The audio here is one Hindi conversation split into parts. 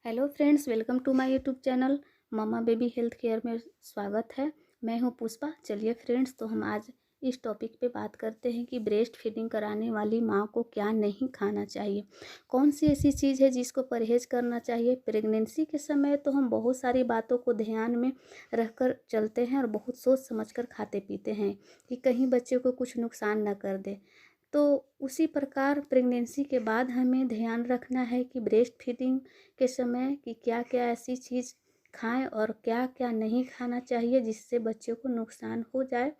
Hello friends, welcome to my YouTube channel mamma baby health care में स्वागत है। मैं हूं पुष्पा। चलिए फ्रेंड्स, तो हम आज इस टॉपिक पे बात करते हैं कि ब्रेस्ट फीडिंग कराने वाली माँ को क्या नहीं खाना चाहिए। कौन सी ऐसी चीज़ है जिसको परहेज़ करना चाहिए। प्रेगनेंसी के समय तो हम बहुत सारी बातों को ध्यान में रखकर चलते हैं और बहुत सोच समझकर खाते पीते हैं कि कहीं बच्चे को कुछ नुकसान न कर दे। तो उसी प्रकार प्रेगनेंसी के बाद हमें ध्यान रखना है कि ब्रेस्ट फीडिंग के समय कि क्या क्या ऐसी चीज़ खाएं और क्या क्या नहीं खाना चाहिए जिससे बच्चे को नुकसान हो जाए।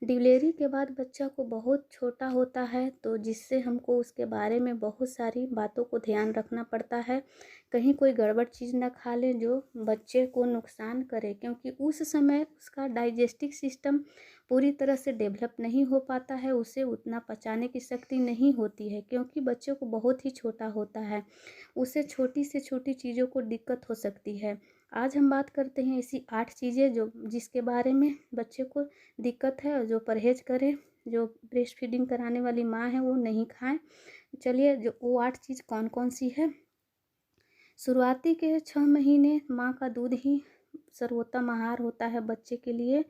डिलीवरी के बाद बच्चा को बहुत छोटा होता है, तो जिससे हमको उसके बारे में बहुत सारी बातों को ध्यान रखना पड़ता है। कहीं कोई गड़बड़ चीज़ ना खा ले जो बच्चे को नुकसान करे, क्योंकि उस समय उसका डाइजेस्टिव सिस्टम पूरी तरह से डेवलप नहीं हो पाता है, उसे उतना पचाने की शक्ति नहीं होती है क्योंकि बच्चे को बहुत ही छोटा होता है। उसे छोटी से छोटी चीज़ों को दिक्कत हो सकती है। आज हम बात करते हैं ऐसी 8 चीज़ें जो जिसके बारे में बच्चे को दिक्कत है और जो परहेज करें, जो ब्रेस्ट फीडिंग कराने वाली माँ है वो नहीं खाएं। चलिए, जो वो 8 चीज़ कौन कौन सी है। शुरुआती के 6 महीने माँ का दूध ही सर्वोत्तम आहार होता है बच्चे के लिए।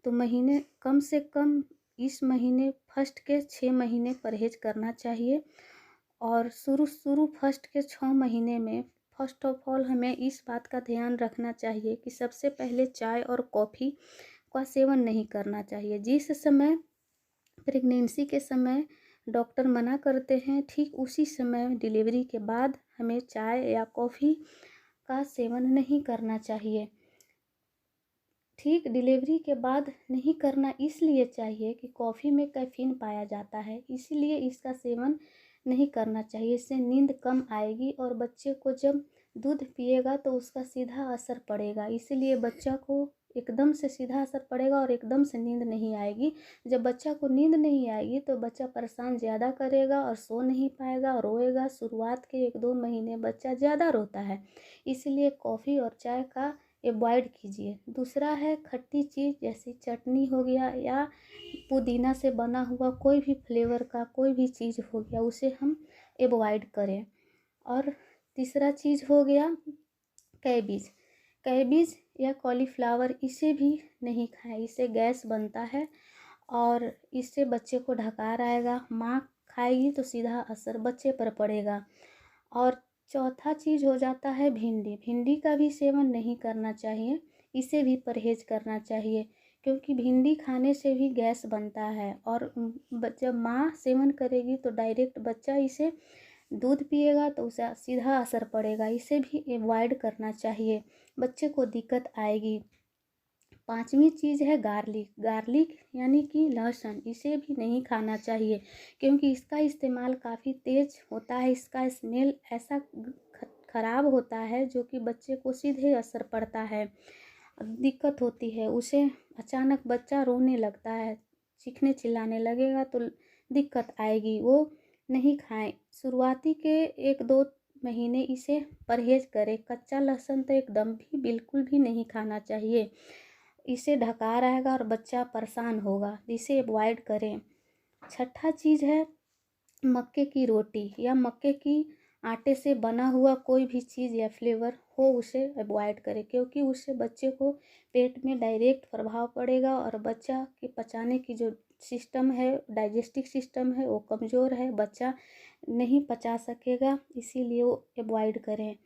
तो महीने कम से कम इस महीने फर्स्ट के 6 महीने परहेज करना चाहिए। और शुरू शुरू फर्स्ट के 6 महीने में फर्स्ट ऑफ ऑल हमें इस बात का ध्यान रखना चाहिए कि सबसे पहले चाय और कॉफ़ी का सेवन नहीं करना चाहिए। जिस समय प्रेगनेंसी के समय डॉक्टर मना करते हैं, ठीक उसी समय डिलीवरी के बाद हमें चाय या कॉफ़ी का सेवन नहीं करना चाहिए। ठीक डिलीवरी के बाद नहीं करना इसलिए चाहिए कि कॉफ़ी में कैफ़ीन पाया जाता है, इसीलिए इसका सेवन नहीं करना चाहिए। इससे नींद कम आएगी और बच्चे को जब दूध पिएगा तो उसका सीधा असर पड़ेगा, इसीलिए बच्चा को एकदम से सीधा असर पड़ेगा और एकदम से नींद नहीं आएगी। जब बच्चा को नींद नहीं आएगी तो बच्चा परेशान ज़्यादा करेगा और सो नहीं पाएगा और रोएगा। शुरुआत के 1-2 महीने बच्चा ज़्यादा रोता है, इसीलिए कॉफ़ी और चाय का अवॉइड कीजिए। दूसरा है खट्टी चीज़, जैसे चटनी हो गया या पुदीना से बना हुआ कोई भी फ्लेवर का कोई भी चीज़ हो गया, उसे हम अवॉइड करें। और तीसरा चीज़ हो गया कैबेज। कैबेज या कॉलीफ्लावर, इसे भी नहीं खाएं, इससे गैस बनता है और इससे बच्चे को ढकार आएगा। माँ खाएगी तो सीधा असर बच्चे पर पड़ेगा। और चौथा चीज़ हो जाता है भिंडी। भिंडी का भी सेवन नहीं करना चाहिए, इसे भी परहेज करना चाहिए क्योंकि भिंडी खाने से भी गैस बनता है और जब माँ सेवन करेगी तो डायरेक्ट बच्चा इसे दूध पिएगा तो उसे सीधा असर पड़ेगा, इसे भी अवॉइड करना चाहिए, बच्चे को दिक्कत आएगी। पांचवी चीज़ है गार्लिक। गार्लिक यानी कि लहसुन, इसे भी नहीं खाना चाहिए क्योंकि इसका इस्तेमाल काफ़ी तेज़ होता है। इसका स्मेल ऐसा ख़राब होता है जो कि बच्चे को सीधे असर पड़ता है, दिक्कत होती है उसे। अचानक बच्चा रोने लगता है, चीखने चिल्लाने लगेगा तो दिक्कत आएगी, वो नहीं खाएं। शुरुआती के 1-2 महीने इसे परहेज करें। कच्चा लहसुन तो एकदम भी बिल्कुल भी नहीं खाना चाहिए, इसे ढका रहेगा और बच्चा परेशान होगा, इसे अवॉइड करें। छठा चीज़ है मक्के की रोटी या मक्के की आटे से बना हुआ कोई भी चीज़ या फ्लेवर हो उसे अवॉइड करें क्योंकि उससे बच्चे को पेट में डायरेक्ट प्रभाव पड़ेगा और बच्चा के पचाने की जो सिस्टम है, डाइजेस्टिव सिस्टम है, वो कमज़ोर है, बच्चा नहीं पचा सकेगा, इसीलिए वो अवॉइड करें।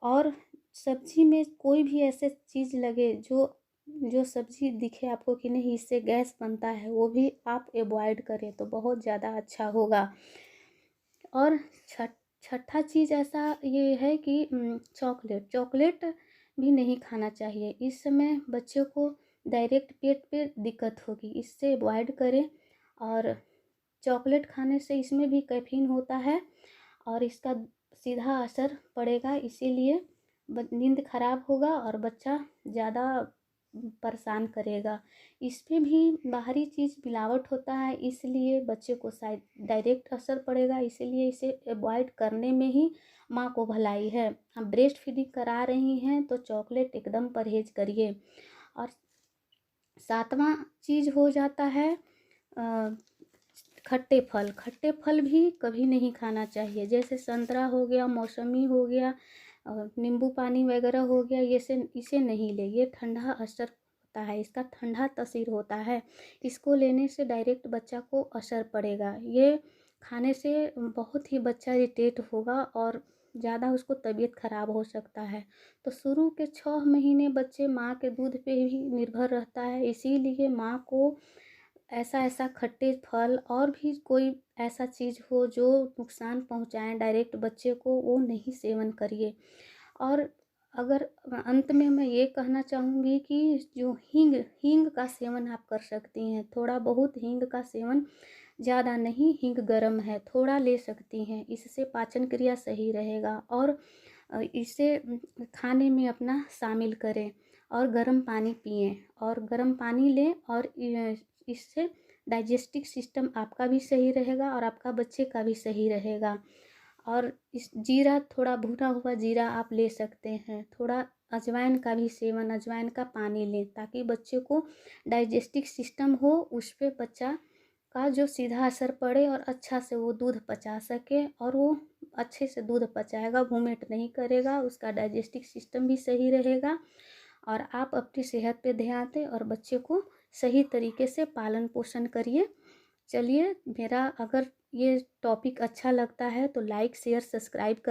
और सब्जी में कोई भी ऐसे चीज़ लगे जो जो सब्जी दिखे आपको कि नहीं इससे गैस बनता है, वो भी आप अवॉइड करें तो बहुत ज़्यादा अच्छा होगा। और छठा चीज़ ऐसा ये है कि चॉकलेट। चॉकलेट भी नहीं खाना चाहिए, इस समय बच्चों को डायरेक्ट पेट पे दिक्कत होगी, इससे अवॉइड करें। और चॉकलेट खाने से इसमें भी कैफीन होता है और इसका सीधा असर पड़ेगा, इसीलिए नींद खराब होगा और बच्चा ज़्यादा परेशान करेगा। इस पे भी बाहरी चीज़ मिलावट होता है, इसलिए बच्चे को शायद डायरेक्ट असर पड़ेगा, इसीलिए इसे अवॉइड करने में ही माँ को भलाई है। हम ब्रेस्ट फीडिंग करा रही हैं तो चॉकलेट एकदम परहेज करिए। और सातवां चीज़ हो जाता है खट्टे फल। खट्टे फल भी कभी नहीं खाना चाहिए, जैसे संतरा हो गया, मौसमी हो गया, नींबू पानी वगैरह हो गया, ये से इसे नहीं ले, ये ठंडा असर होता है, इसका ठंडा तासीर होता है। इसको लेने से डायरेक्ट बच्चा को असर पड़ेगा। ये खाने से बहुत ही बच्चा इरिटेट होगा और ज़्यादा उसको तबीयत ख़राब हो सकता है। तो शुरू के 6 महीने बच्चे माँ के दूध पे ही निर्भर रहता है, इसीलिए माँ को ऐसा खट्टे फल और भी कोई ऐसा चीज़ हो जो नुकसान पहुँचाएँ डायरेक्ट बच्चे को, वो नहीं सेवन करिए। और अगर अंत में मैं ये कहना चाहूँगी कि जो हींग हींग का सेवन आप कर सकती हैं, थोड़ा बहुत हींग का सेवन, ज़्यादा नहीं, हींग गरम है, थोड़ा ले सकती हैं, इससे पाचन क्रिया सही रहेगा। और इसे खाने में अपना शामिल करें और गर्म पानी पिएं और गर्म पानी लें, और इससे डाइजेस्टिव सिस्टम आपका भी सही रहेगा और आपका बच्चे का भी सही रहेगा। और इस जीरा, थोड़ा भुना हुआ जीरा आप ले सकते हैं, थोड़ा अजवाइन का भी सेवन, अजवाइन का पानी लें, ताकि बच्चे को डाइजेस्टिव सिस्टम हो, उस पर बच्चा का जो सीधा असर पड़े और अच्छा से वो दूध पचा सके, और वो अच्छे से दूध पचाएगा, वोमिट नहीं करेगा, उसका डाइजेस्टिव सिस्टम भी सही रहेगा। और आप अपनी सेहत पे ध्यान दें और बच्चे को सही तरीके से पालन पोषण करिए। चलिए, मेरा अगर ये टॉपिक अच्छा लगता है तो लाइक शेयर सब्सक्राइब कर